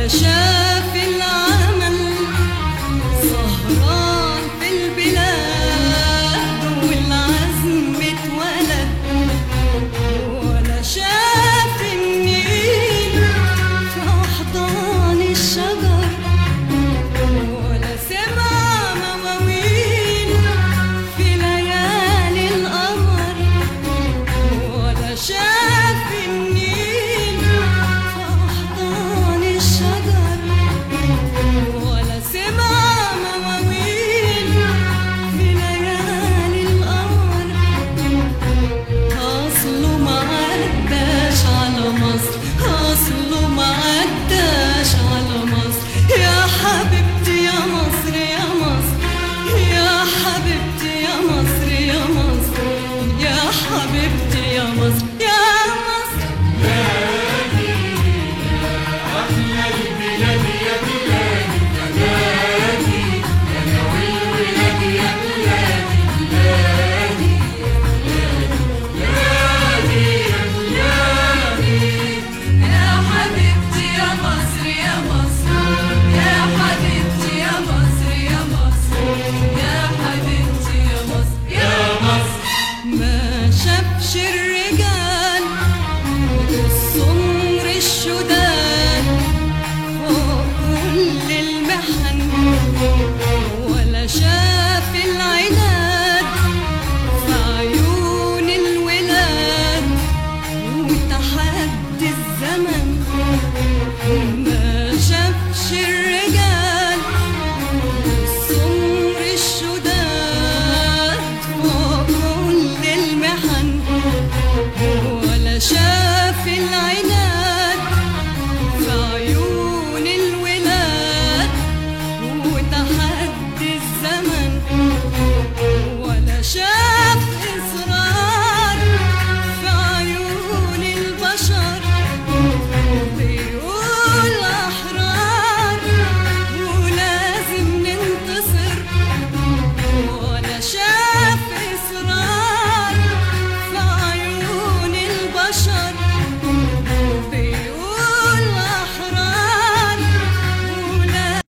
شاف العمل سهران في البلاد والعزم اتولد، ولا شاف النيل في أحضان الشجر، ولا سمع مواويل في ليالي القمر، ولا شاف النيل في أحضان الشجر، ولا سمع مواويل في ليالي القمر. أصله ما عداش على مصر، أصله ما عداش على مصر. يا حبيبتي يا مصر يا مصر، يا حبيبتي يا مصر يا مصر، يا حبيبتي يا مصر يا مصر. أحلى البلاد